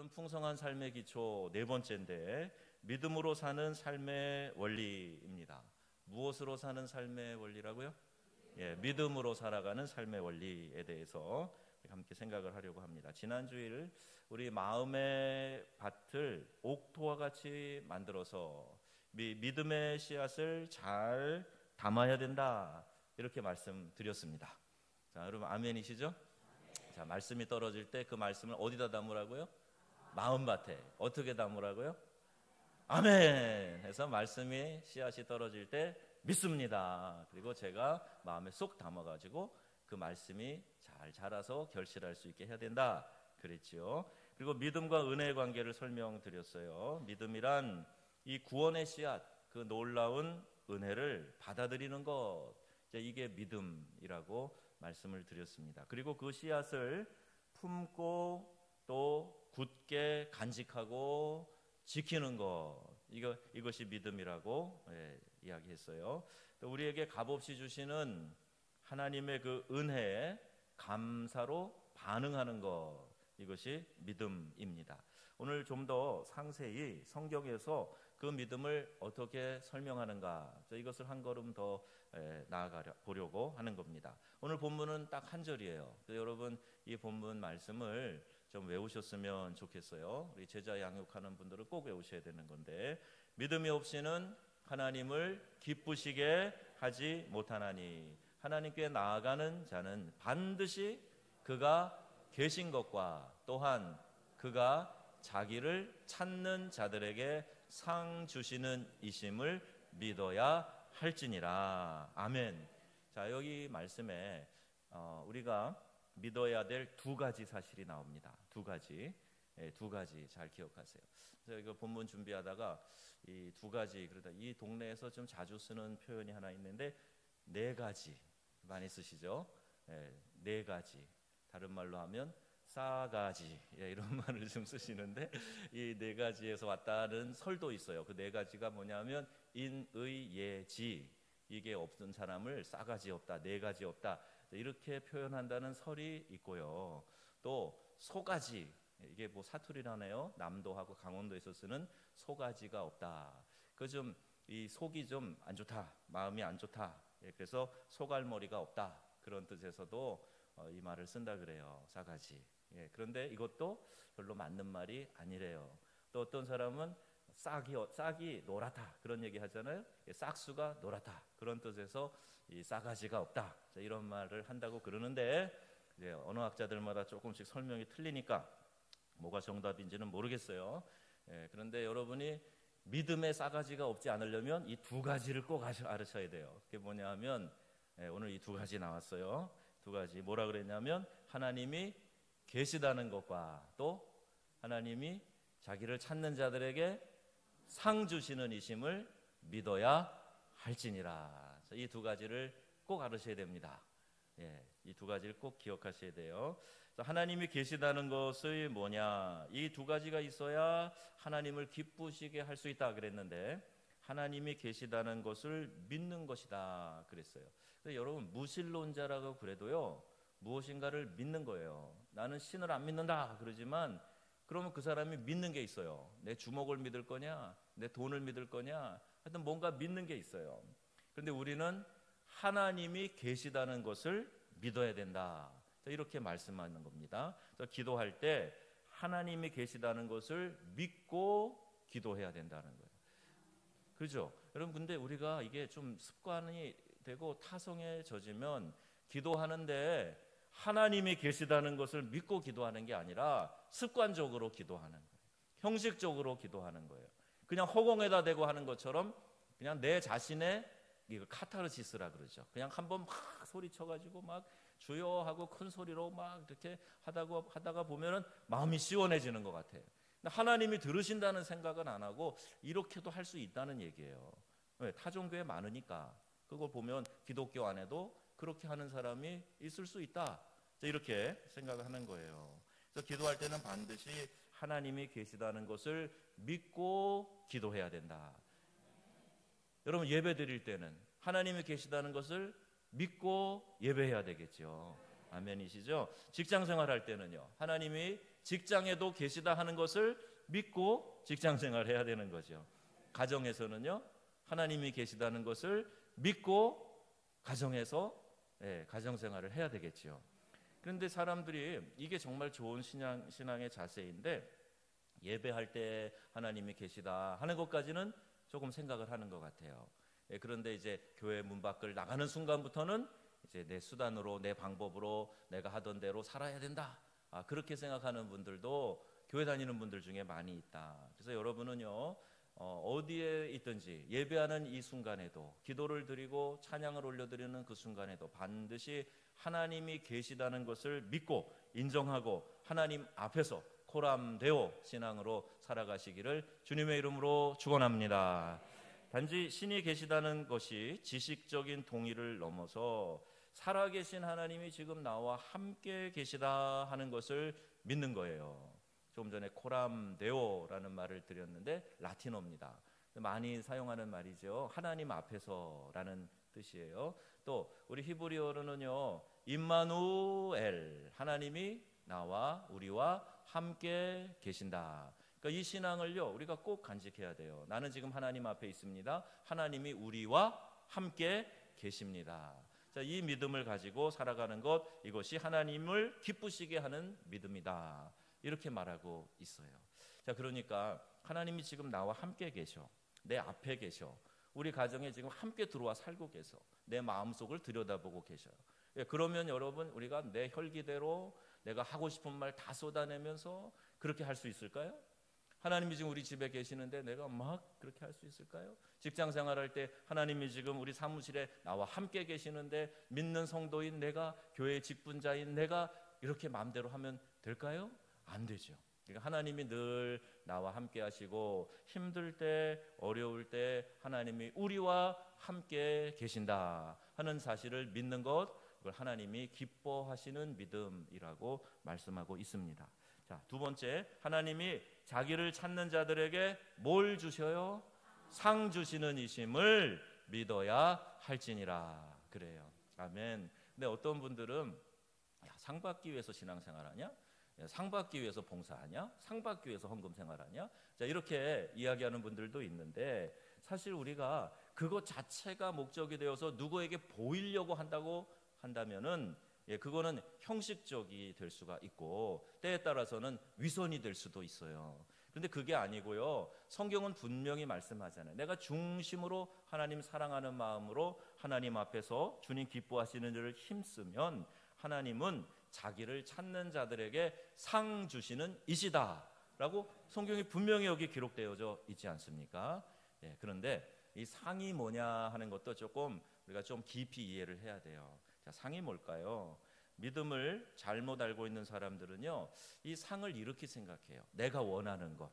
오늘은 풍성한 삶의 기초 네 번째인데 믿음으로 사는 삶의 원리입니다. 무엇으로 사는 삶의 원리라고요? 믿음으로 살아가는 삶의 원리에 대해서 함께 생각을 하려고 합니다. 지난 주일 우리 마음의 밭을 옥토와 같이 만들어서 믿음의 씨앗을 잘 담아야 된다 이렇게 말씀드렸습니다. 자, 여러분 아멘이시죠? 자, 말씀이 떨어질 때 그 말씀을 어디다 담으라고요? 마음밭에. 어떻게 담으라고요? 아멘 해서 말씀이 씨앗이 떨어질 때 믿습니다. 그리고 제가 마음에 쏙 담아가지고 그 말씀이 잘 자라서 결실할 수 있게 해야 된다 그랬지요. 그리고 믿음과 은혜의 관계를 설명드렸어요. 믿음이란 이 구원의 씨앗, 그 놀라운 은혜를 받아들이는 것, 이게 믿음이라고 말씀을 드렸습니다. 그리고 그 씨앗을 품고 또 굳게 간직하고 지키는 것, 이것이 믿음이라고 이야기했어요. 또 우리에게 값없이 주시는 하나님의 그 은혜에 감사로 반응하는 것, 이것이 믿음입니다. 오늘 좀 더 상세히 성경에서 그 믿음을 어떻게 설명하는가, 이것을 한 걸음 더 나아가 보려고 하는 겁니다. 오늘 본문은 딱 한 절이에요. 여러분 이 본문 말씀을 좀 외우셨으면 좋겠어요. 우리 제자 양육하는 분들은 꼭 외우셔야 되는 건데, 믿음이 없이는 하나님을 기쁘시게 하지 못하나니 하나님께 나아가는 자는 반드시 그가 계신 것과 또한 그가 자기를 찾는 자들에게 상 주시는 이심을 믿어야 할지니라. 아멘. 자, 여기 말씀에 우리가 믿어야 될 두 가지 사실이 나옵니다. 두 가지 잘 기억하세요. 그래서 이거 본문 준비하다가 이 두 가지, 그러다 이 동네에서 좀 자주 쓰는 표현이 하나 있는데 네 가지 많이 쓰시죠? 네 가지. 다른 말로 하면 싸가지, 이런 말을 좀 쓰시는데 이 네 가지에서 왔다는 설도 있어요. 그 네 가지가 뭐냐면 인의예지, 이게 없는 사람을 싸가지 없다, 네 가지 없다, 이렇게 표현한다는 설이 있고요. 또 소가지, 이게 뭐 사투리라네요. 남도하고 강원도에서 쓰는 소가지가 없다. 그 좀 이 속이 좀 안 좋다, 마음이 안 좋다. 그래서 소갈머리가 없다, 그런 뜻에서도 이 말을 쓴다 그래요. 싸가지. 그런데 이것도 별로 맞는 말이 아니래요. 또 어떤 사람은 싹이 노랗다, 그런 얘기 하잖아요. 싹수가 노랗다, 그런 뜻에서 이 싸가지가 없다, 이런 말을 한다고 그러는데, 이제 언어학자들마다 조금씩 설명이 틀리니까 뭐가 정답인지는 모르겠어요. 그런데 여러분이 믿음에 싸가지가 없지 않으려면 이 두 가지를 꼭 알으셔야 돼요. 그게 뭐냐 하면 오늘 이 두 가지 나왔어요. 두 가지 뭐라 그랬냐면 하나님이 계시다는 것과 또 하나님이 자기를 찾는 자들에게 상 주시는 이심을 믿어야 할지니라. 이 두 가지를 꼭 알으셔야 됩니다. 이 두 가지를 꼭 기억하셔야 돼요. 하나님이 계시다는 것이 뭐냐, 이 두 가지가 있어야 하나님을 기쁘시게 할 수 있다 그랬는데, 하나님이 계시다는 것을 믿는 것이다 그랬어요. 여러분 무신론자라고 그래도요, 무엇인가를 믿는 거예요. 나는 신을 안 믿는다 그러지만 그러면 그 사람이 믿는 게 있어요. 내 주먹을 믿을 거냐, 내 돈을 믿을 거냐, 하여튼 뭔가 믿는 게 있어요. 그런데 우리는 하나님이 계시다는 것을 믿어야 된다, 이렇게 말씀하는 겁니다. 그래서 기도할 때 하나님이 계시다는 것을 믿고 기도해야 된다는 거예요. 그렇죠? 여러분, 근데 우리가 이게 좀 습관이 되고 타성에 젖으면 기도하는데 하나님이 계시다는 것을 믿고 기도하는 게 아니라 습관적으로 기도하는 거예요. 형식적으로 기도하는 거예요. 그냥 허공에다 대고 하는 것처럼 그냥 내 자신의 이거 카타르시스라 그러죠. 그냥 한번 막 소리쳐가지고 막 주여 하고 큰 소리로 막 이렇게 하다가 보면은 마음이 시원해지는 것 같아요. 하나님이 들으신다는 생각은 안 하고 이렇게도 할 수 있다는 얘기예요. 왜? 타종교에 많으니까. 그걸 보면 기독교 안에도 그렇게 하는 사람이 있을 수 있다, 이렇게 생각을 하는 거예요. 그래서 기도할 때는 반드시 하나님이 계시다는 것을 믿고 기도해야 된다. 여러분 예배 드릴 때는 하나님이 계시다는 것을 믿고 예배해야 되겠죠. 아멘이시죠? 직장 생활할 때는요, 하나님이 직장에도 계시다 하는 것을 믿고 직장 생활해야 되는 거죠. 가정에서는요, 하나님이 계시다는 것을 믿고 가정에서 가정 생활을 해야 되겠죠. 그런데 사람들이 이게 정말 좋은 신앙의 자세인데, 예배할 때 하나님이 계시다 하는 것까지는 조금 생각을 하는 것 같아요. 그런데 이제 교회 문 밖을 나가는 순간부터는 이제 내 수단으로, 내 방법으로 내가 하던 대로 살아야 된다, 그렇게 생각하는 분들도 교회 다니는 분들 중에 많이 있다. 그래서 여러분은요, 어디에 있든지 예배하는 이 순간에도, 기도를 드리고 찬양을 올려드리는 그 순간에도 반드시 하나님이 계시다는 것을 믿고 인정하고 하나님 앞에서 코람데오 신앙으로 살아가시기를 주님의 이름으로 축원합니다. 단지 신이 계시다는 것이 지식적인 동의를 넘어서 살아계신 하나님이 지금 나와 함께 계시다 하는 것을 믿는 거예요. 조금 전에 코람데오라는 말을 드렸는데 라틴어입니다. 많이 사용하는 말이죠. 하나님 앞에서라는 뜻이에요. 또 우리 히브리어로는요, 임마누엘, 하나님이 나와 우리와 함께 계신다. 그러니까 이 신앙을요, 우리가 꼭 간직해야 돼요. 나는 지금 하나님 앞에 있습니다. 하나님이 우리와 함께 계십니다. 자, 이 믿음을 가지고 살아가는 것, 이것이 하나님을 기쁘시게 하는 믿음이다, 이렇게 말하고 있어요. 자, 그러니까 하나님이 지금 나와 함께 계셔, 내 앞에 계셔, 우리 가정에 지금 함께 들어와 살고 계셔, 내 마음속을 들여다보고 계셔요. 그러면 여러분, 우리가 내 혈기대로 내가 하고 싶은 말 다 쏟아내면서 그렇게 할 수 있을까요? 하나님이 지금 우리 집에 계시는데 내가 막 그렇게 할 수 있을까요? 직장 생활할 때 하나님이 지금 우리 사무실에 나와 함께 계시는데 믿는 성도인 내가, 교회 직분자인 내가 이렇게 마음대로 하면 될까요? 안 되죠. 그러니까 하나님이 늘 나와 함께 하시고 힘들 때, 어려울 때 하나님이 우리와 함께 계신다 하는 사실을 믿는 것, 그걸 하나님이 기뻐하시는 믿음이라고 말씀하고 있습니다. 자, 두 번째, 하나님이 자기를 찾는 자들에게 뭘 주셔요? 상 주시는 이심을 믿어야 할지니라. 그래요. 아멘. 근데 어떤 분들은 상 받기 위해서 신앙생활하냐? 상 받기 위해서 봉사하냐? 상 받기 위해서 헌금 생활하냐? 자, 이렇게 이야기하는 분들도 있는데, 사실 우리가 그것 자체가 목적이 되어서 누구에게 보이려고 한다면은 그거는 형식적이 될 수가 있고 때에 따라서는 위선이 될 수도 있어요. 그런데 그게 아니고요, 성경은 분명히 말씀하잖아요. 내가 중심으로 하나님 사랑하는 마음으로 하나님 앞에서 주님 기뻐하시는 일을 힘쓰면 하나님은 자기를 찾는 자들에게 상 주시는 이시다 라고 성경이 분명히 여기 기록되어져 있지 않습니까? 그런데 이 상이 뭐냐 하는 것도 조금 우리가 좀 깊이 이해를 해야 돼요. 자, 상이 뭘까요? 믿음을 잘못 알고 있는 사람들은요, 이 상을 이렇게 생각해요. 내가 원하는 것.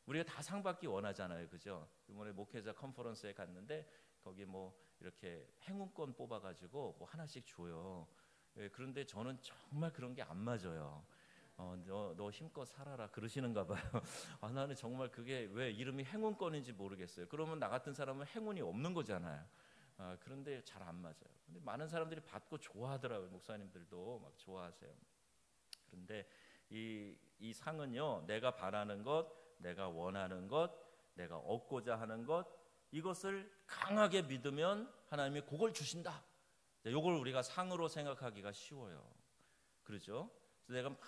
우리가 다 상 받기 원하잖아요, 그죠? 이번에 목회자 컨퍼런스에 갔는데 거기 뭐 이렇게 행운권 뽑아가지고 뭐 하나씩 줘요. 그런데 저는 정말 그런 게 안 맞아요. 너 힘껏 살아라 그러시는가 봐요. 나는 정말 그게 왜 이름이 행운권인지 모르겠어요. 그러면 나 같은 사람은 행운이 없는 거잖아요. 그런데 잘 안 맞아요. 근데 많은 사람들이 받고 좋아하더라고요. 목사님들도 막 좋아하세요. 그런데 이 상은요, 내가 바라는 것, 내가 원하는 것, 내가 얻고자 하는 것, 이것을 강하게 믿으면 하나님이 그걸 주신다. 이걸 우리가 상으로 생각하기가 쉬워요. 그렇죠? 그래서 내가 막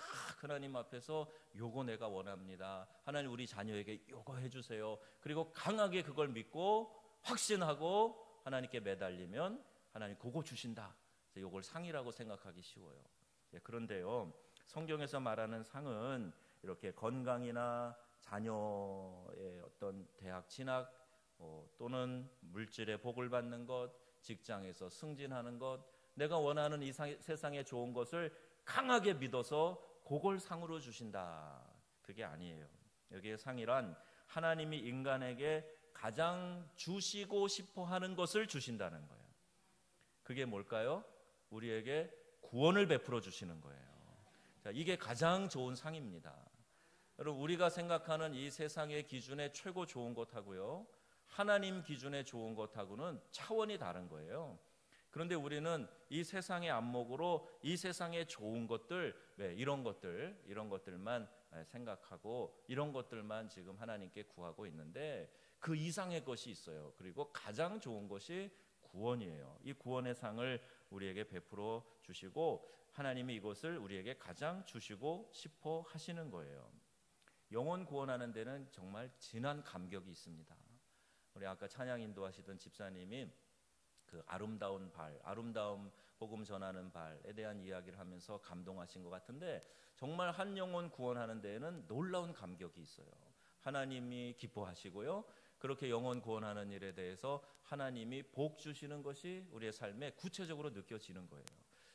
하나님 앞에서 요거 내가 원합니다. 하나님 우리 자녀에게 요거 해주세요. 그리고 강하게 그걸 믿고 확신하고 하나님께 매달리면 하나님 그거 주신다. 요걸 상이라고 생각하기 쉬워요. 그런데요, 성경에서 말하는 상은 이렇게 건강이나 자녀의 어떤 대학 진학, 또는 물질의 복을 받는 것, 직장에서 승진하는 것, 내가 원하는 이 세상에 좋은 것을 강하게 믿어서 그걸 상으로 주신다. 그게 아니에요. 여기에 상이란 하나님이 인간에게 가장 주시고 싶어 하는 것을 주신다는 거예요. 그게 뭘까요? 우리에게 구원을 베풀어 주시는 거예요. 자, 이게 가장 좋은 상입니다. 여러분, 우리가 생각하는 이 세상의 기준에 최고 좋은 것하고요, 하나님 기준에 좋은 것하고는 차원이 다른 거예요. 그런데 우리는 이 세상의 안목으로 이 세상의 좋은 것들, 이런 것들만 생각하고 이런 것들만 지금 하나님께 구하고 있는데 그 이상의 것이 있어요. 그리고 가장 좋은 것이 구원이에요. 이 구원의 상을 우리에게 베풀어 주시고 하나님이 이것을 우리에게 가장 주시고 싶어 하시는 거예요. 영혼 구원하는 데는 정말 진한 감격이 있습니다. 우리 아까 찬양 인도하시던 집사님이 그 아름다운 발, 아름다운 복음 전하는 발에 대한 이야기를 하면서 감동하신 것 같은데 정말 한 영혼 구원하는 데에는 놀라운 감격이 있어요. 하나님이 기뻐하시고요. 그렇게 영혼 구원하는 일에 대해서 하나님이 복 주시는 것이 우리의 삶에 구체적으로 느껴지는 거예요.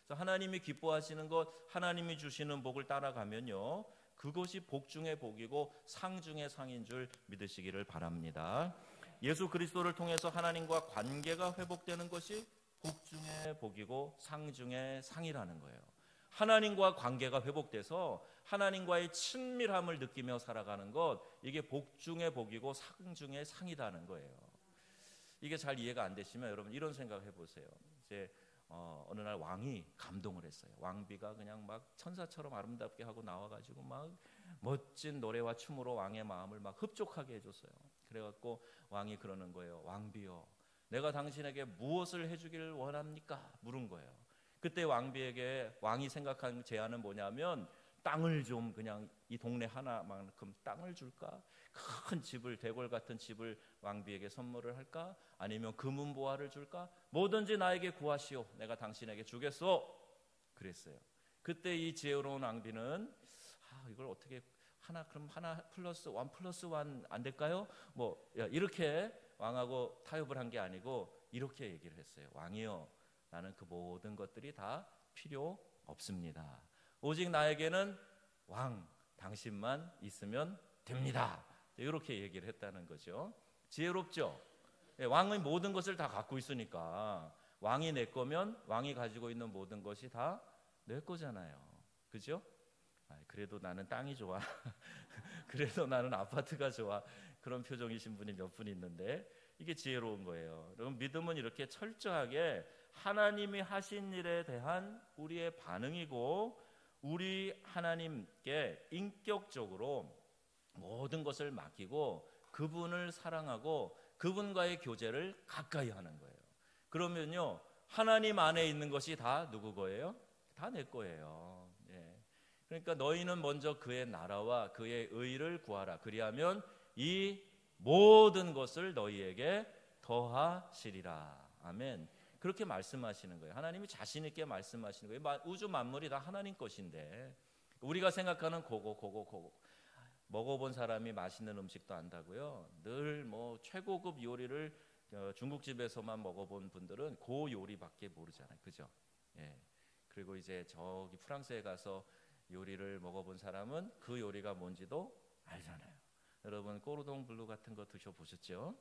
그래서 하나님이 기뻐하시는 것, 하나님이 주시는 복을 따라가면요, 그것이 복 중의 복이고 상 중의 상인 줄 믿으시기를 바랍니다. 예수 그리스도를 통해서 하나님과 관계가 회복되는 것이 복 중의 복이고 상 중의 상이라는 거예요. 하나님과 관계가 회복돼서 하나님과의 친밀함을 느끼며 살아가는 것, 이게 복 중의 복이고 상 중의 상이라는 거예요. 이게 잘 이해가 안 되시면 여러분 이런 생각 해보세요. 이제 어느 날 왕이 감동을 했어요. 왕비가 그냥 막 천사처럼 아름답게 하고 나와가지고 막 멋진 노래와 춤으로 왕의 마음을 막 흡족하게 해줬어요. 그래갖고 왕이 그러는 거예요. 왕비여, 내가 당신에게 무엇을 해주기를 원합니까? 물은 거예요. 그때 왕비에게 왕이 생각한 제안은 뭐냐면 땅을 좀 그냥 이 동네 하나만큼 땅을 줄까? 큰 집을, 대궐 같은 집을 왕비에게 선물을 할까? 아니면 금은보화를 줄까? 뭐든지 나에게 구하시오. 내가 당신에게 주겠소. 그랬어요. 그때 이 지혜로운 왕비는 이걸 어떻게 그럼 하나 플러스 원 안 될까요? 이렇게 왕하고 타협을 한 게 아니고 이렇게 얘기를 했어요. 왕이여, 나는 그 모든 것들이 다 필요 없습니다. 오직 나에게는 왕 당신만 있으면 됩니다. 이렇게 얘기를 했다는 거죠. 지혜롭죠? 왕의 모든 것을 다 갖고 있으니까 왕이 내 거면 왕이 가지고 있는 모든 것이 다 내 거잖아요. 그죠? 그래도 나는 땅이 좋아. 그래도 나는 아파트가 좋아. 그런 표정이신 분이 몇 분 있는데 이게 지혜로운 거예요. 여러분, 믿음은 이렇게 철저하게 하나님이 하신 일에 대한 우리의 반응이고 우리 하나님께 인격적으로 모든 것을 맡기고 그분을 사랑하고 그분과의 교제를 가까이 하는 거예요. 그러면요, 하나님 안에 있는 것이 다 누구 거예요? 다 내 거예요. 그러니까 너희는 먼저 그의 나라와 그의 의를 구하라. 그리하면 이 모든 것을 너희에게 더하시리라. 아멘. 그렇게 말씀하시는 거예요. 하나님이 자신 있게 말씀하시는 거예요. 우주 만물이 다 하나님 것인데 우리가 생각하는 그거 먹어본 사람이 맛있는 음식도 안다고요. 늘 최고급 요리를 중국집에서만 먹어본 분들은 그 요리밖에 모르잖아요. 그죠? 그리고 이제 저기 프랑스에 가서 요리를 먹어본 사람은 그 요리가 뭔지도 알잖아요. 여러분, 꼬르동 블루 같은 거 드셔보셨죠?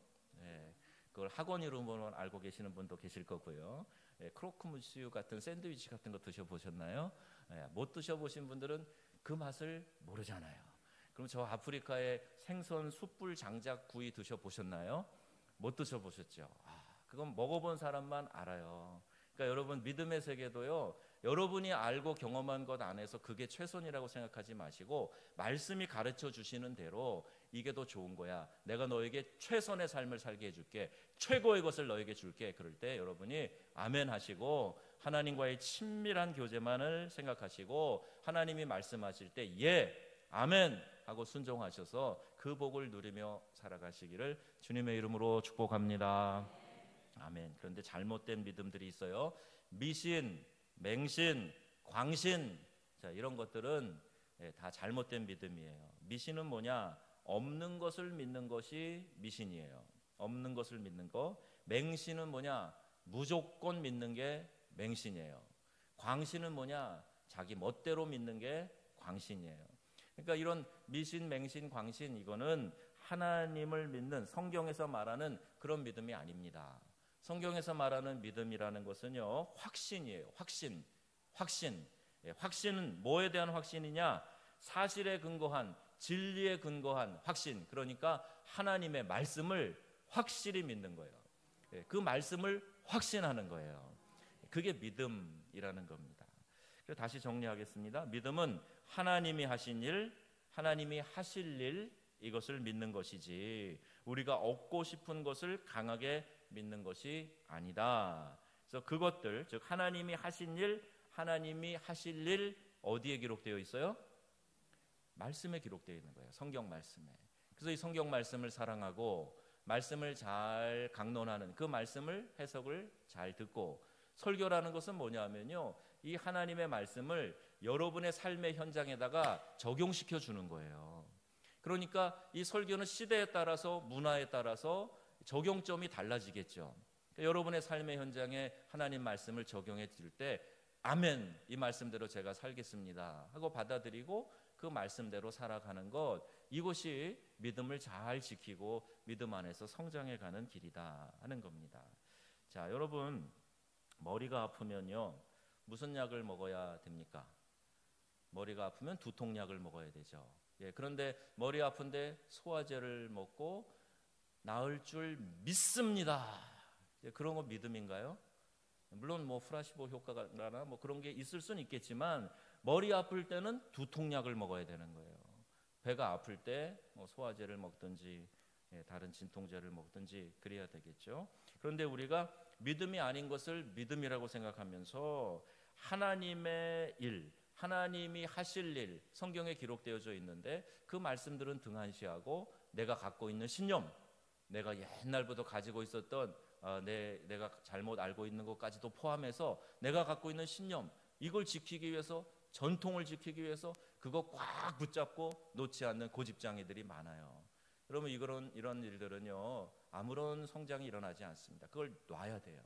그걸 학원 이름으로 알고 계시는 분도 계실 거고요. 크로크무스유 같은 샌드위치 같은 거 드셔보셨나요? 못 드셔보신 분들은 그 맛을 모르잖아요. 그럼 저 아프리카의 생선 숯불 장작 구이 드셔보셨나요? 못 드셔보셨죠? 그건 먹어본 사람만 알아요. 그러니까 여러분, 믿음의 세계도요, 여러분이 알고 경험한 것 안에서 그게 최선이라고 생각하지 마시고 말씀이 가르쳐 주시는 대로 이게 더 좋은 거야, 내가 너에게 최선의 삶을 살게 해줄게, 최고의 것을 너에게 줄게, 그럴 때 여러분이 아멘 하시고 하나님과의 친밀한 교제만을 생각하시고 하나님이 말씀하실 때 아멘 하고 순종하셔서 그 복을 누리며 살아가시기를 주님의 이름으로 축복합니다. 아멘. 그런데 잘못된 믿음들이 있어요. 미신, 맹신, 광신, 이런 것들은 다 잘못된 믿음이에요. 미신은 뭐냐? 없는 것을 믿는 것이 미신이에요. 없는 것을 믿는 거. 맹신은 뭐냐? 무조건 믿는 게 맹신이에요. 광신은 뭐냐? 자기 멋대로 믿는 게 광신이에요. 그러니까 이런 미신, 맹신, 광신, 이거는 하나님을 믿는, 성경에서 말하는 그런 믿음이 아닙니다. 성경에서 말하는 믿음이라는 것은요, 확신이에요. 확신. 확신은 뭐에 대한 확신이냐? 사실에 근거한, 진리에 근거한 확신. 그러니까 하나님의 말씀을 확실히 믿는 거예요. 그 말씀을 확신하는 거예요. 그게 믿음이라는 겁니다. 그래서 다시 정리하겠습니다. 믿음은 하나님이 하신 일, 하나님이 하실 일, 이것을 믿는 것이지 우리가 얻고 싶은 것을 강하게 믿는 것이 아니다. 그래서 그것들, 즉 하나님이 하신 일, 하나님이 하실 일 어디에 기록되어 있어요? 말씀에 기록되어 있는 거예요. 성경 말씀에. 그래서 이 성경 말씀을 사랑하고 말씀을 잘 강론하는, 그 말씀을 해석을 잘 듣고, 설교라는 것은 뭐냐면요, 이 하나님의 말씀을 여러분의 삶의 현장에다가 적용시켜 주는 거예요. 그러니까 이 설교는 시대에 따라서, 문화에 따라서 적용점이 달라지겠죠. 그러니까 여러분의 삶의 현장에 하나님 말씀을 적용해 줄 때 아멘, 이 말씀대로 제가 살겠습니다 하고 받아들이고 그 말씀대로 살아가는 것, 이것이 믿음을 잘 지키고 믿음 안에서 성장해 가는 길이다 하는 겁니다. 자, 여러분, 머리가 아프면요 무슨 약을 먹어야 됩니까? 머리가 아프면 두통약을 먹어야 되죠. 예, 그런데 머리 아픈데 소화제를 먹고 나을 줄 믿습니다. 예, 그런 거 믿음인가요? 물론 뭐 플라시보 효과나 뭐 그런 게 있을 수는 있겠지만 머리 아플 때는 두통약을 먹어야 되는 거예요. 배가 아플 때 뭐 소화제를 먹든지 다른 진통제를 먹든지 그래야 되겠죠. 그런데 우리가 믿음이 아닌 것을 믿음이라고 생각하면서 하나님의 일, 하나님이 하실 일, 성경에 기록되어져 있는데 그 말씀들은 등한시하고 내가 갖고 있는 신념, 내가 옛날부터 가지고 있었던 내가 잘못 알고 있는 것까지도 포함해서 내가 갖고 있는 신념, 이걸 지키기 위해서, 전통을 지키기 위해서 그거 꽉 붙잡고 놓지 않는 고집장이들이 많아요. 그러면 이런 일들은요 아무런 성장이 일어나지 않습니다. 그걸 놔야 돼요.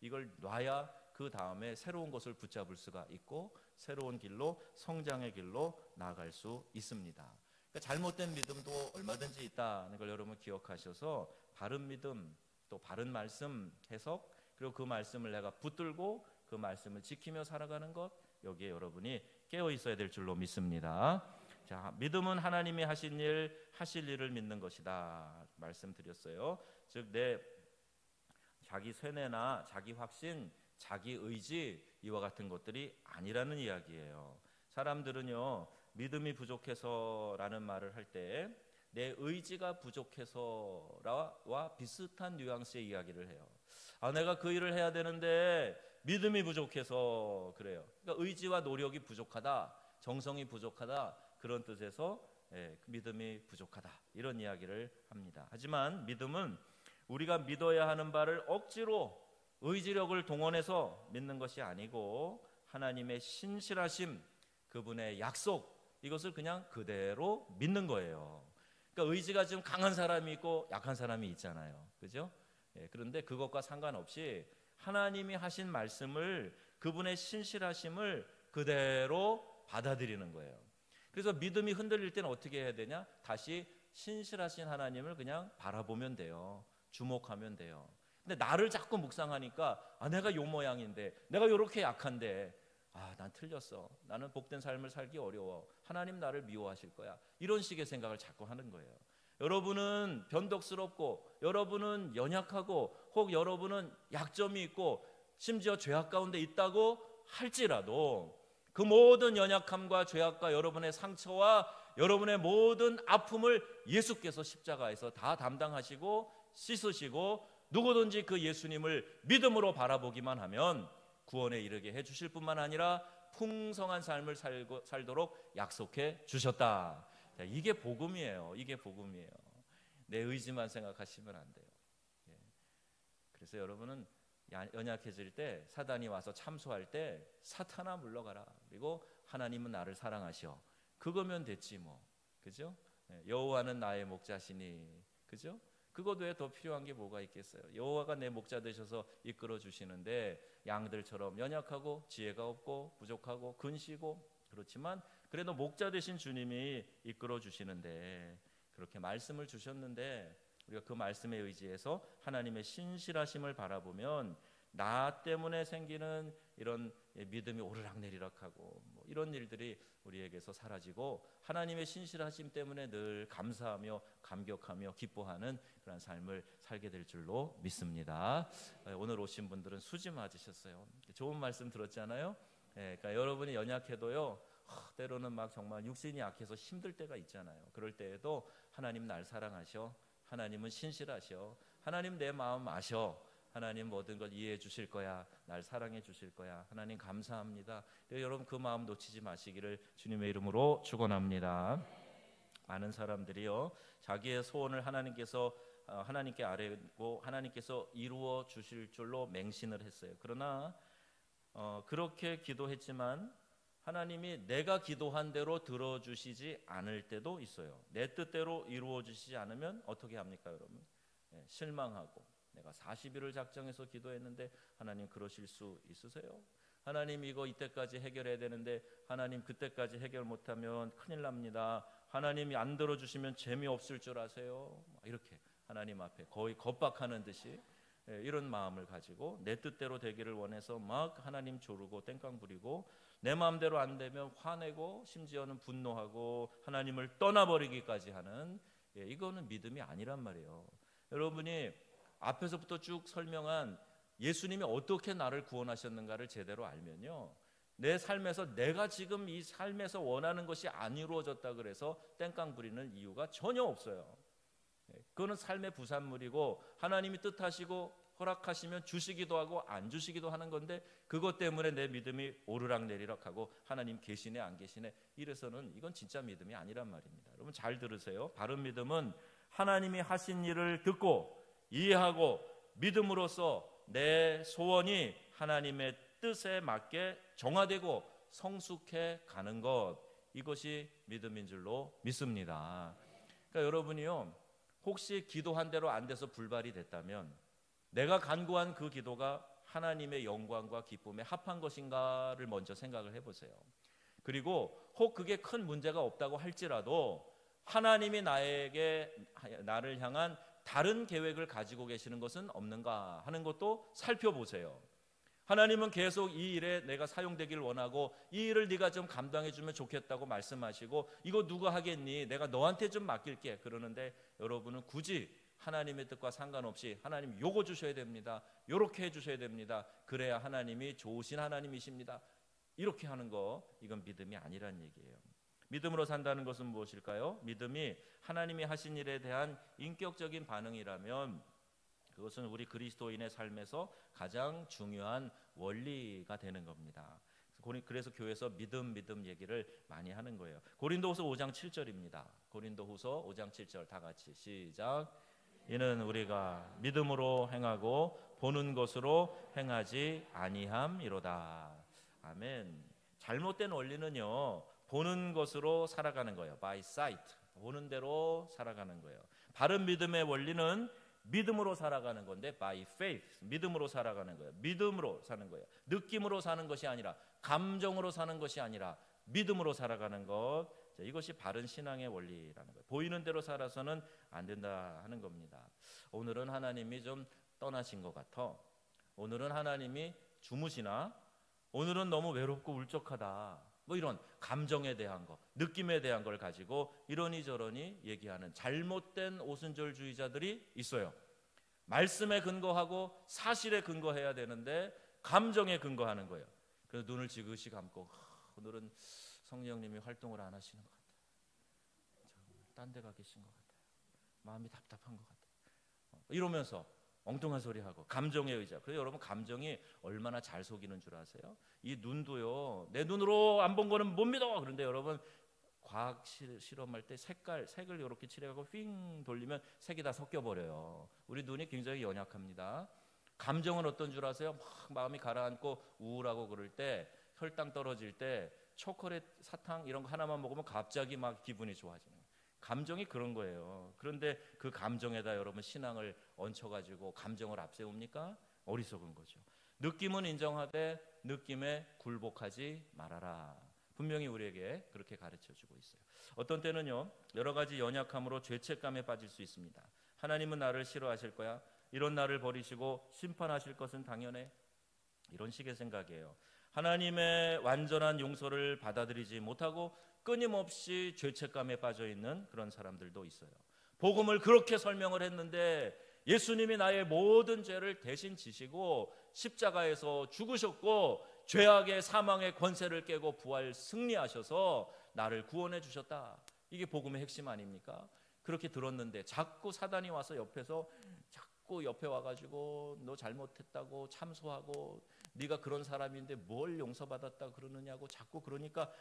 이걸 놔야 그 다음에 새로운 것을 붙잡을 수가 있고 새로운 길로, 성장의 길로 나아갈 수 있습니다. 그러니까 잘못된 믿음도 얼마든지 있다는 걸 여러분 기억하셔서 바른 믿음, 또 바른 말씀 해석, 그리고 그 말씀을 내가 붙들고 그 말씀을 지키며 살아가는 것, 여기에 여러분이 깨어 있어야 될 줄로 믿습니다. 자, 믿음은 하나님이 하신 일, 하실 일을 믿는 것이다 말씀드렸어요. 즉 내 자기 쇠뇌나 자기 확신, 자기 의지, 이와 같은 것들이 아니라는 이야기예요. 사람들은요 믿음이 부족해서라는 말을 할 때 내 의지가 부족해서와 비슷한 뉘앙스의 이야기를 해요. 내가 그 일을 해야 되는데 믿음이 부족해서 그래요. 그러니까 의지와 노력이 부족하다, 정성이 부족하다, 그런 뜻에서 믿음이 부족하다, 이런 이야기를 합니다. 하지만 믿음은 우리가 믿어야 하는 바를 억지로 의지력을 동원해서 믿는 것이 아니고 하나님의 신실하심, 그분의 약속, 이것을 그냥 그대로 믿는 거예요. 그러니까 의지가 좀 강한 사람이 있고 약한 사람이 있잖아요. 그죠? 그런데 그것과 상관없이 하나님이 하신 말씀을, 그분의 신실하심을 그대로 받아들이는 거예요. 그래서 믿음이 흔들릴 때는 어떻게 해야 되냐? 다시 신실하신 하나님을 그냥 바라보면 돼요. 주목하면 돼요. 근데 나를 자꾸 묵상하니까 내가 요 모양인데, 내가 요렇게 약한데, 난 틀렸어, 나는 복된 삶을 살기 어려워, 하나님 나를 미워하실 거야, 이런 식의 생각을 자꾸 하는 거예요. 여러분은 변덕스럽고, 여러분은 연약하고, 혹 여러분은 약점이 있고 심지어 죄악 가운데 있다고 할지라도 그 모든 연약함과 죄악과 여러분의 상처와 여러분의 모든 아픔을 예수께서 십자가에서 다 담당하시고 씻으시고, 누구든지 그 예수님을 믿음으로 바라보기만 하면 구원에 이르게 해주실 뿐만 아니라 풍성한 삶을 살도록 약속해 주셨다. 자, 이게 복음이에요. 이게 복음이에요. 내 의지만 생각하시면 안 돼요. 그래서 여러분은 연약해질 때, 사단이 와서 참소할 때 사탄아 물러가라, 그리고 하나님은 나를 사랑하셔, 그거면 됐지 뭐. 그죠? 여호와는 나의 목자시니, 그죠? 그것 외에 더 필요한 게 뭐가 있겠어요? 여호와가 내 목자 되셔서 이끌어 주시는데 양들처럼 연약하고 지혜가 없고 부족하고 근시고, 그렇지만 그래도 목자 되신 주님이 이끌어 주시는데, 그렇게 말씀을 주셨는데 우리가 그 말씀에 의지해서 하나님의 신실하심을 바라보면 나 때문에 생기는 이런 믿음이 오르락내리락하고 이런 일들이 우리에게서 사라지고 하나님의 신실하심 때문에 늘 감사하며 감격하며 기뻐하는 그런 삶을 살게 될 줄로 믿습니다. 오늘 오신 분들은 수지 맞으셨어요. 좋은 말씀 들었잖아요. 그러니까 여러분이 연약해도요, 때로는 막 정말 육신이 약해서 힘들 때가 있잖아요. 그럴 때에도 하나님 날 사랑하셔, 하나님은 신실하셔, 하나님 내 마음 아셔, 하나님 모든 걸 이해해 주실 거야, 날 사랑해 주실 거야, 하나님 감사합니다. 여러분 그 마음 놓치지 마시기를 주님의 이름으로 축원합니다. 많은 사람들이요, 자기의 소원을 하나님께 아뢰고 하나님께서 이루어 주실 줄로 맹신을 했어요. 그러나 그렇게 기도했지만 하나님이 내가 기도한 대로 들어주시지 않을 때도 있어요. 내 뜻대로 이루어 주시지 않으면 어떻게 합니까, 여러분? 실망하고, 내가 40일을 작정해서 기도했는데 하나님 그러실 수 있으세요? 하나님 이거 이때까지 해결해야 되는데 하나님 그때까지 해결 못하면 큰일 납니다. 하나님이 안 들어주시면 재미없을 줄 아세요? 이렇게 하나님 앞에 거의 겁박하는 듯이 이런 마음을 가지고 내 뜻대로 되기를 원해서 막 하나님 조르고 땡깡 부리고, 내 마음대로 안 되면 화내고 심지어는 분노하고 하나님을 떠나버리기까지 하는, 이거는 믿음이 아니란 말이에요. 여러분이 앞에서부터 쭉 설명한 예수님이 어떻게 나를 구원하셨는가를 제대로 알면요, 내 삶에서 내가 지금 이 삶에서 원하는 것이 안 이루어졌다 그래서 땡깡 부리는 이유가 전혀 없어요. 그거는 삶의 부산물이고 하나님이 뜻하시고 허락하시면 주시기도 하고 안 주시기도 하는 건데, 그것 때문에 내 믿음이 오르락내리락하고 하나님 계시네 안 계시네 이래서는 이건 진짜 믿음이 아니란 말입니다. 여러분 잘 들으세요. 바른 믿음은 하나님이 하신 일을 듣고 이해하고 믿음으로써 내 소원이 하나님의 뜻에 맞게 정화되고 성숙해 가는 것, 이것이 믿음인 줄로 믿습니다. 그러니까 여러분이요, 혹시 기도한 대로 안 돼서 불발이 됐다면 내가 간구한 그 기도가 하나님의 영광과 기쁨에 합한 것인가를 먼저 생각을 해보세요. 그리고 혹 그게 큰 문제가 없다고 할지라도 하나님이 나를 향한 다른 계획을 가지고 계시는 것은 없는가 하는 것도 살펴보세요. 하나님은 계속 이 일에 내가 사용되길 원하고 이 일을 네가 좀 감당해 주면 좋겠다고 말씀하시고, 이거 누가 하겠니? 내가 너한테 좀 맡길게 그러는데, 여러분은 굳이 하나님의 뜻과 상관없이 하나님 요거 주셔야 됩니다, 요렇게 해주셔야 됩니다, 그래야 하나님이 좋으신 하나님이십니다, 이렇게 하는 거, 이건 믿음이 아니란 얘기예요. 믿음으로 산다는 것은 무엇일까요? 믿음이 하나님이 하신 일에 대한 인격적인 반응이라면 그것은 우리 그리스도인의 삶에서 가장 중요한 원리가 되는 겁니다. 그래서 교회에서 믿음 얘기를 많이 하는 거예요. 고린도후서 5장 7절입니다. 고린도후서 5장 7절 다 같이 시작. 이는 우리가 믿음으로 행하고 보는 것으로 행하지 아니함이로다. 아멘. 잘못된 원리는요, 보는 것으로 살아가는 거예요. By sight. 보는 대로 살아가는 거예요. 바른 믿음의 원리는 믿음으로 살아가는 건데, by faith, 믿음으로 살아가는 거예요. 믿음으로 사는 거예요. 느낌으로 사는 것이 아니라, 감정으로 사는 것이 아니라 믿음으로 살아가는 것, 이것이 바른 신앙의 원리라는 거예요. 보이는 대로 살아서는 안 된다 하는 겁니다. 오늘은 하나님이 좀 떠나신 것 같아, 오늘은 하나님이 주무시나, 오늘은 너무 외롭고 울적하다, 이런 감정에 대한 거, 느낌에 대한 걸 가지고 이러니 저러니 얘기하는 잘못된 오순절주의자들이 있어요. 말씀에 근거하고 사실에 근거해야 되는데 감정에 근거하는 거예요. 그래서 눈을 지그시 감고, 오늘은 성령님이 활동을 안 하시는 것 같아요, 딴 데 가 계신 것 같아요, 마음이 답답한 것 같아요, 이러면서 엉뚱한 소리 하고 감정에 의자. 그래서 여러분, 감정이 얼마나 잘 속이는 줄 아세요? 이 눈도요, 내 눈으로 안 본 거는 못 믿어. 그런데 여러분, 과학 실험할 때 색을 이렇게 칠해가고 휙 돌리면 색이 다 섞여버려요. 우리 눈이 굉장히 연약합니다. 감정은 어떤 줄 아세요? 막 마음이 가라앉고 우울하고 그럴 때, 혈당 떨어질 때 초콜릿, 사탕 이런 거 하나만 먹으면 갑자기 막 기분이 좋아지는 거예요. 감정이 그런 거예요. 그런데 그 감정에다 여러분 신앙을 얹혀가지고 감정을 앞세웁니까? 어리석은 거죠. 느낌은 인정하되 느낌에 굴복하지 말아라. 분명히 우리에게 그렇게 가르쳐주고 있어요. 어떤 때는요, 여러 가지 연약함으로 죄책감에 빠질 수 있습니다. 하나님은 나를 싫어하실 거야, 이런 나를 버리시고 심판하실 것은 당연해, 이런 식의 생각이에요. 하나님의 완전한 용서를 받아들이지 못하고 끊임없이 죄책감에 빠져 있는 그런 사람들도 있어요. 복음을 그렇게 설명을 했는데 예수님이 나의 모든 죄를 대신 지시고 십자가에서 죽으셨고 죄악의 사망의 권세를 깨고 부활 승리하셔서 나를 구원해 주셨다. 이게 복음의 핵심 아닙니까? 그렇게 들었는데 자꾸 사단이 와서 옆에서 자꾸 옆에 와가지고 너 잘못했다고 참소하고 네가 그런 사람인데 뭘 용서받았다 그러느냐고 자꾸 그러니까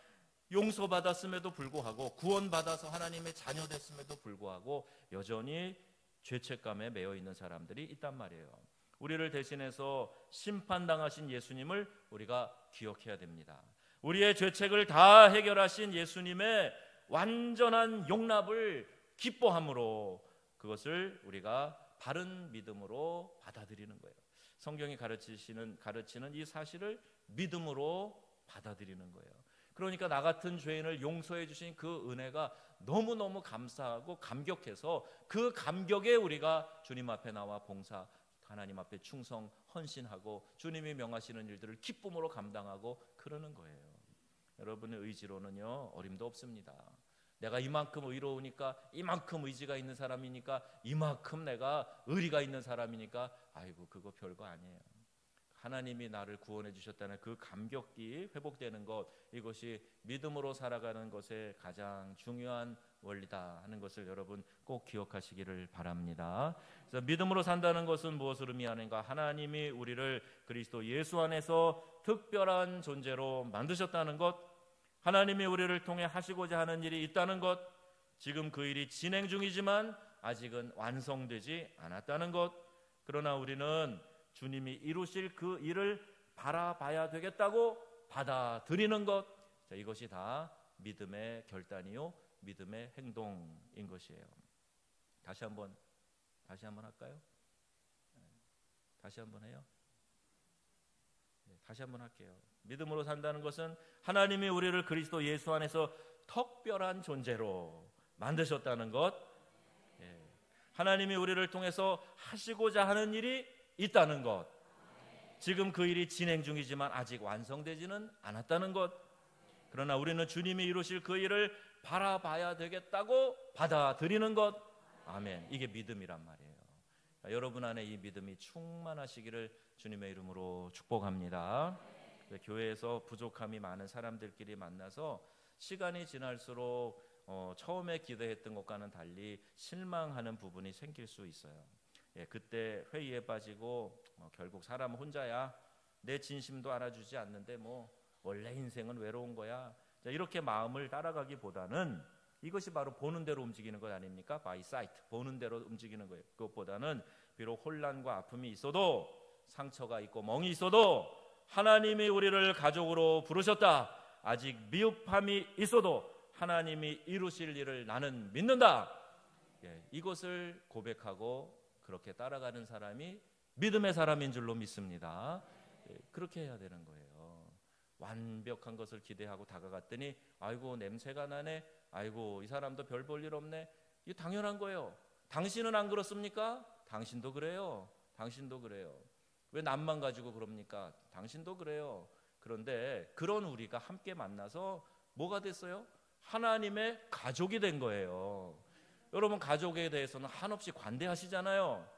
용서받았음에도 불구하고 구원받아서 하나님의 자녀 됐음에도 불구하고 여전히 죄책감에 매여 있는 사람들이 있단 말이에요. 우리를 대신해서 심판당하신 예수님을 우리가 기억해야 됩니다. 우리의 죄책을 다 해결하신 예수님의 완전한 용납을 기뻐함으로 그것을 우리가 바른 믿음으로 받아들이는 거예요. 성경이 가르치는 이 사실을 믿음으로 받아들이는 거예요. 그러니까 나 같은 죄인을 용서해 주신 그 은혜가 너무너무 감사하고 감격해서 그 감격에 우리가 주님 앞에 나와 봉사, 하나님 앞에 충성, 헌신하고 주님이 명하시는 일들을 기쁨으로 감당하고 그러는 거예요. 여러분의 의지로는요 어림도 없습니다. 내가 이만큼 의로우니까, 이만큼 의지가 있는 사람이니까, 이만큼 내가 의리가 있는 사람이니까 아이고 그거 별거 아니에요. 하나님이 나를 구원해 주셨다는 그 감격이 회복되는 것, 이것이 믿음으로 살아가는 것의 가장 중요한 원리다 하는 것을 여러분 꼭 기억하시기를 바랍니다. 그래서 믿음으로 산다는 것은 무엇을 의미하는가? 하나님이 우리를 그리스도 예수 안에서 특별한 존재로 만드셨다는 것, 하나님이 우리를 통해 하시고자 하는 일이 있다는 것, 지금 그 일이 진행 중이지만 아직은 완성되지 않았다는 것, 그러나 우리는 주님이 이루실 그 일을 바라봐야 되겠다고 받아들이는 것, 자, 이것이 다 믿음의 결단이요 믿음의 행동인 것이에요. 다시 한번 할까요? 다시 한번 해요. 다시 한번 할게요. 믿음으로 산다는 것은 하나님이 우리를 그리스도 예수 안에서 특별한 존재로 만드셨다는 것, 하나님이 우리를 통해서 하시고자 하는 일이 있다는 것, 지금 그 일이 진행 중이지만 아직 완성되지는 않았다는 것, 그러나 우리는 주님이 이루실 그 일을 바라봐야 되겠다고 받아들이는 것. 아멘. 이게 믿음이란 말이에요. 여러분 안에 이 믿음이 충만하시기를 주님의 이름으로 축복합니다. 교회에서 부족함이 많은 사람들끼리 만나서 시간이 지날수록 처음에 기대했던 것과는 달리 실망하는 부분이 생길 수 있어요. 그때 회의에 빠지고 결국 사람 혼자야, 내 진심도 알아주지 않는데 뭐 원래 인생은 외로운 거야, 이렇게 마음을 따라가기보다는 이것이 바로 보는 대로 움직이는 것 아닙니까? by sight, 보는 대로 움직이는 거예요. 그것보다는 비록 혼란과 아픔이 있어도, 상처가 있고 멍이 있어도 하나님이 우리를 가족으로 부르셨다, 아직 미흡함이 있어도 하나님이 이루실 일을 나는 믿는다, 이것을 고백하고 그렇게 따라가는 사람이 믿음의 사람인 줄로 믿습니다. 그렇게 해야 되는 거예요. 완벽한 것을 기대하고 다가갔더니 아이고 냄새가 나네, 아이고 이 사람도 별 볼 일 없네, 이게 당연한 거예요. 당신은 안 그렇습니까? 당신도 그래요. 당신도 그래요. 왜 남만 가지고 그럽니까? 당신도 그래요. 그런데 그런 우리가 함께 만나서 뭐가 됐어요? 하나님의 가족이 된 거예요. 여러분, 가족에 대해서는 한없이 관대하시잖아요.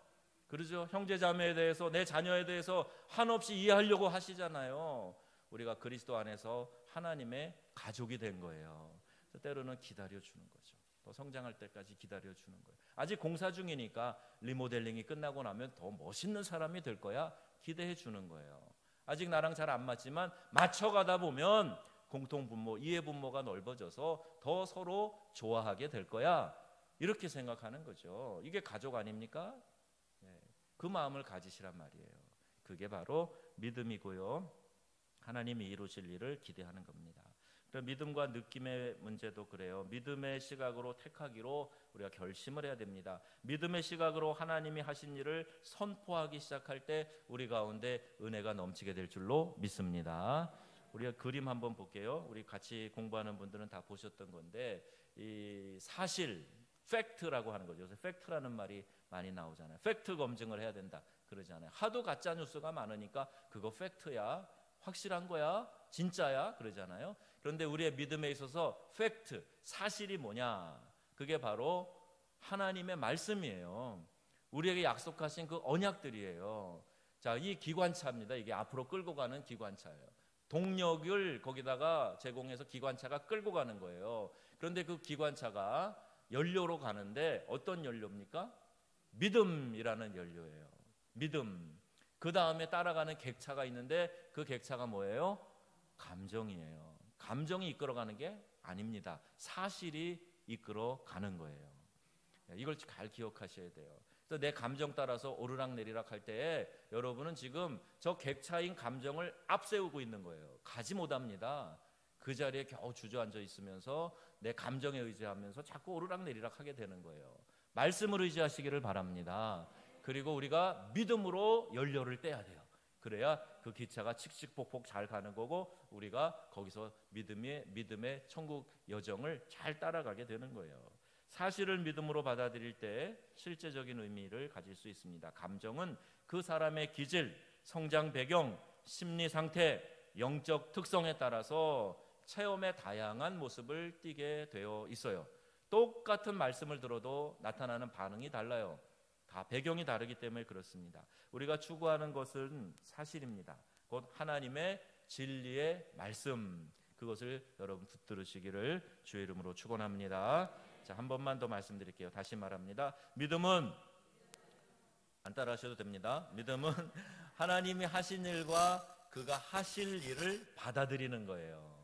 그러죠? 형제 자매에 대해서, 내 자녀에 대해서 한없이 이해하려고 하시잖아요. 우리가 그리스도 안에서 하나님의 가족이 된 거예요. 때로는 기다려주는 거죠. 더 성장할 때까지 기다려주는 거예요. 아직 공사 중이니까 리모델링이 끝나고 나면 더 멋있는 사람이 될 거야, 기대해 주는 거예요. 아직 나랑 잘 안 맞지만 맞춰가다 보면 공통분모, 이해분모가 넓어져서 더 서로 좋아하게 될 거야, 이렇게 생각하는 거죠. 이게 가족 아닙니까? 그 마음을 가지시란 말이에요. 그게 바로 믿음이고요, 하나님이 이루실 일을 기대하는 겁니다. 믿음과 느낌의 문제도 그래요. 믿음의 시각으로 택하기로 우리가 결심을 해야 됩니다. 믿음의 시각으로 하나님이 하신 일을 선포하기 시작할 때 우리 가운데 은혜가 넘치게 될 줄로 믿습니다. 우리가 그림 한번 볼게요. 우리 같이 공부하는 분들은 다 보셨던 건데, 이 사실, 팩트라고 하는 거죠. 요새 팩트라는 말이 많이 나오잖아요. 팩트 검증을 해야 된다 그러잖아요. 하도 가짜 뉴스가 많으니까 그거 팩트야, 확실한 거야? 진짜야? 그러잖아요. 그런데 우리의 믿음에 있어서 팩트, 사실이 뭐냐? 그게 바로 하나님의 말씀이에요. 우리에게 약속하신 그 언약들이에요. 자, 이 기관차입니다. 이게 앞으로 끌고 가는 기관차예요. 동력을 거기다가 제공해서 기관차가 끌고 가는 거예요. 그런데 그 기관차가 연료로 가는데 어떤 연료입니까? 믿음이라는 연료예요. 믿음. 그 다음에 따라가는 객차가 있는데 그 객차가 뭐예요? 감정이에요. 감정이 이끌어가는 게 아닙니다. 사실이 이끌어가는 거예요. 이걸 잘 기억하셔야 돼요. 그래서 내 감정 따라서 오르락내리락 할 때 여러분은 지금 저 객차인 감정을 앞세우고 있는 거예요. 가지 못합니다. 그 자리에 겨우 주저앉아 있으면서 내 감정에 의지하면서 자꾸 오르락내리락 하게 되는 거예요. 말씀을 의지하시기를 바랍니다. 그리고 우리가 믿음으로 연료를 떼야 돼요. 그래야 그 기차가 칙칙폭폭 잘 가는 거고 우리가 거기서 믿음의 천국 여정을 잘 따라가게 되는 거예요. 사실을 믿음으로 받아들일 때 실제적인 의미를 가질 수 있습니다. 감정은 그 사람의 기질, 성장 배경, 심리 상태, 영적 특성에 따라서 체험의 다양한 모습을 띠게 되어 있어요. 똑같은 말씀을 들어도 나타나는 반응이 달라요. 다 배경이 다르기 때문에 그렇습니다. 우리가 추구하는 것은 사실입니다. 곧 하나님의 진리의 말씀, 그것을 여러분 붙들으시기를 주의 이름으로 축원합니다. 자, 한 번만 더 말씀드릴게요. 다시 말합니다. 믿음은 안 따라하셔도 됩니다. 믿음은 하나님이 하신 일과 그가 하실 일을 받아들이는 거예요.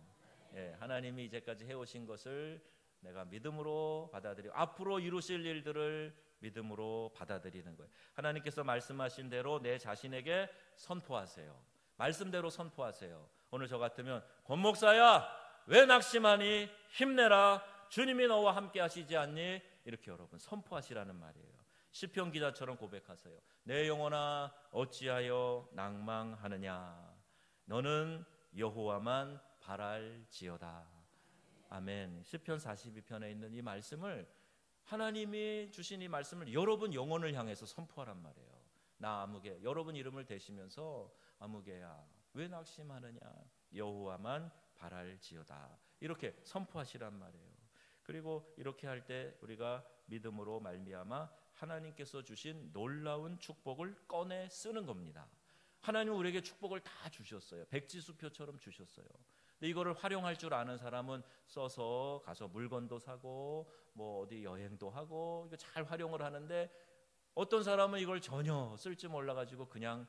예, 하나님이 이제까지 해오신 것을 내가 믿음으로 받아들이고 앞으로 이루실 일들을 믿음으로 받아들이는 거예요. 하나님께서 말씀하신 대로 내 자신에게 선포하세요. 말씀대로 선포하세요. 오늘 저 같으면 권 목사야 왜 낙심하니? 힘내라. 주님이 너와 함께 하시지 않니? 이렇게 여러분 선포하시라는 말이에요. 시편 기자처럼 고백하세요. 내 영혼아 어찌하여 낭망하느냐? 너는 여호와만 바랄지어다. 아멘. 시편 42편에 있는 이 말씀을 하나님이 주신 이 말씀을 여러분 영혼을 향해서 선포하란 말이에요. 나 아무개, 여러분 이름을 대시면서 아무개야 왜 낙심하느냐? 여호와만 바랄지어다. 이렇게 선포하시란 말이에요. 그리고 이렇게 할 때 우리가 믿음으로 말미암아 하나님께서 주신 놀라운 축복을 꺼내 쓰는 겁니다. 하나님은 우리에게 축복을 다 주셨어요. 백지수표처럼 주셨어요. 근데 이거를 활용할 줄 아는 사람은 써서 가서 물건도 사고 뭐 어디 여행도 하고 이거 잘 활용을 하는데 어떤 사람은 이걸 전혀 쓸 줄 몰라가지고 그냥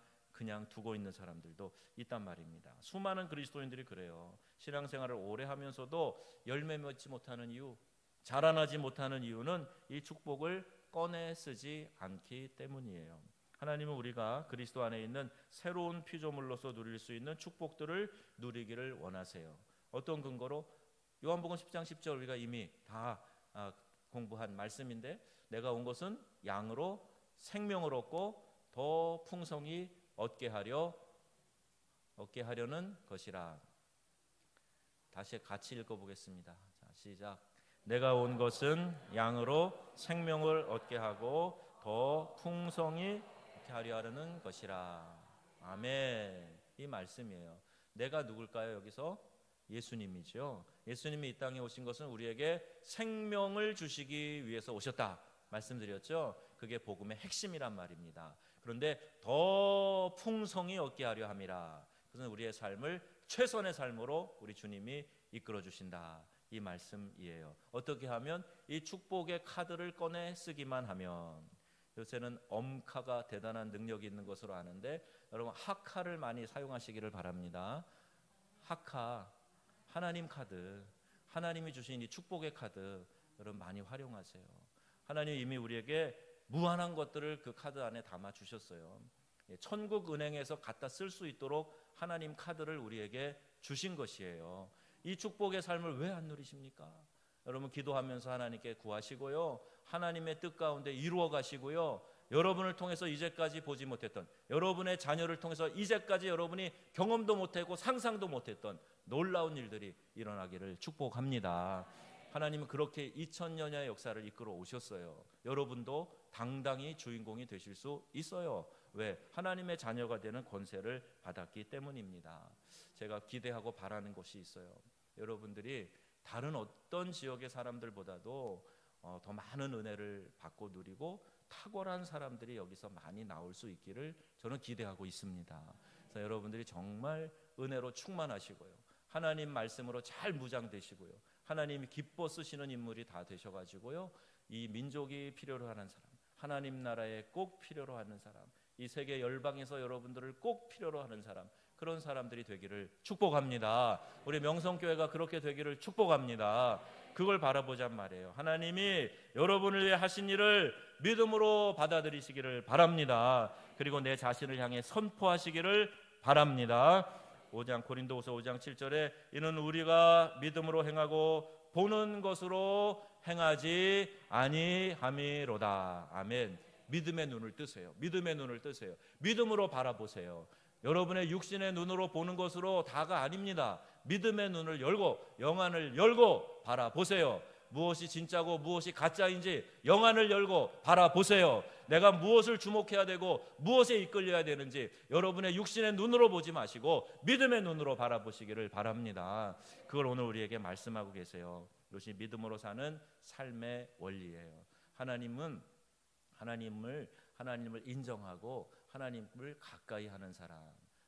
두고 있는 사람들도 있단 말입니다. 수많은 그리스도인들이 그래요. 신앙생활을 오래 하면서도 열매 맺지 못하는 이유, 자라나지 못하는 이유는 이 축복을 꺼내 쓰지 않기 때문이에요. 하나님은 우리가 그리스도 안에 있는 새로운 피조물로서 누릴 수 있는 축복들을 누리기를 원하세요. 어떤 근거로? 요한복음 10장 10절 우리가 이미 다 공부한 말씀인데 내가 온 것은 양으로 생명을 얻고 더 풍성히 얻게 하려는 것이라. 다시 같이 읽어보겠습니다. 자, 시작. 내가 온 것은 양으로 생명을 얻게 하고 더 풍성히 얻게 하려는 것이라. 아멘. 이 말씀이에요. 내가 누굴까요? 여기서 예수님이죠. 예수님이 이 땅에 오신 것은 우리에게 생명을 주시기 위해서 오셨다 말씀드렸죠. 그게 복음의 핵심이란 말입니다. 그런데 더 풍성히 얻게 하려 함이라. 그것은 우리의 삶을 최선의 삶으로 우리 주님이 이끌어 주신다. 이 말씀이에요. 어떻게 하면? 이 축복의 카드를 꺼내 쓰기만 하면. 요새는 엄카가 대단한 능력이 있는 것으로 아는데 여러분 하카를 많이 사용하시기를 바랍니다. 하카, 하나님 카드, 하나님이 주신 이 축복의 카드 여러분 많이 활용하세요. 하나님 이미 우리에게 무한한 것들을 그 카드 안에 담아 주셨어요. 천국 은행에서 갖다 쓸 수 있도록 하나님 카드를 우리에게 주신 것이에요. 이 축복의 삶을 왜 안 누리십니까? 여러분 기도하면서 하나님께 구하시고요. 하나님의 뜻 가운데 이루어 가시고요. 여러분을 통해서 이제까지 보지 못했던, 여러분의 자녀를 통해서 이제까지 여러분이 경험도 못했고 상상도 못했던 놀라운 일들이 일어나기를 축복합니다. 하나님은 그렇게 2000년의 역사를 이끌어 오셨어요. 여러분도 당당히 주인공이 되실 수 있어요. 왜? 하나님의 자녀가 되는 권세를 받았기 때문입니다. 제가 기대하고 바라는 것이 있어요. 여러분들이 다른 어떤 지역의 사람들보다도 더 많은 은혜를 받고 누리고 탁월한 사람들이 여기서 많이 나올 수 있기를 저는 기대하고 있습니다. 그래서 여러분들이 정말 은혜로 충만하시고요, 하나님 말씀으로 잘 무장되시고요, 하나님이 기뻐 쓰시는 인물이 다 되셔가지고요, 이 민족이 필요로 하는 사람, 하나님 나라에 꼭 필요로 하는 사람, 이 세계 열방에서 여러분들을 꼭 필요로 하는 사람, 그런 사람들이 되기를 축복합니다. 우리 명성교회가 그렇게 되기를 축복합니다. 그걸 바라보잔 말이에요. 하나님이 여러분을 위해 하신 일을 믿음으로 받아들이시기를 바랍니다. 그리고 내 자신을 향해 선포하시기를 바랍니다. 고린도후서 5장 7절에 이는 우리가 믿음으로 행하고 보는 것으로 행하지 아니함이로다. 아멘. 믿음의 눈을 뜨세요. 믿음의 눈을 뜨세요. 믿음으로 바라보세요. 여러분의 육신의 눈으로 보는 것으로 다가 아닙니다. 믿음의 눈을 열고 영안을 열고 바라보세요. 무엇이 진짜고 무엇이 가짜인지 영안을 열고 바라보세요. 내가 무엇을 주목해야 되고 무엇에 이끌려야 되는지 여러분의 육신의 눈으로 보지 마시고 믿음의 눈으로 바라보시기를 바랍니다. 그걸 오늘 우리에게 말씀하고 계세요. 이것이 믿음으로 사는 삶의 원리예요. 하나님을 인정하고 하나님을 가까이 하는 사람,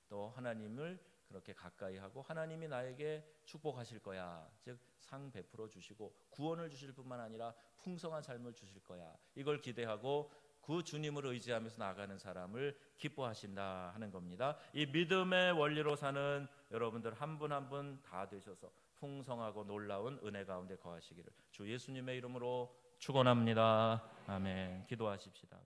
또 하나님을 그렇게 가까이 하고 하나님이 나에게 축복하실 거야, 즉 상 베풀어 주시고 구원을 주실 뿐만 아니라 풍성한 삶을 주실 거야, 이걸 기대하고 그 주님을 의지하면서 나아가는 사람을 기뻐하신다 하는 겁니다. 이 믿음의 원리로 사는 여러분들 한 분 한 분 다 되셔서 풍성하고 놀라운 은혜 가운데 거하시기를 주 예수님의 이름으로 축원합니다. 아멘. 기도하십시다.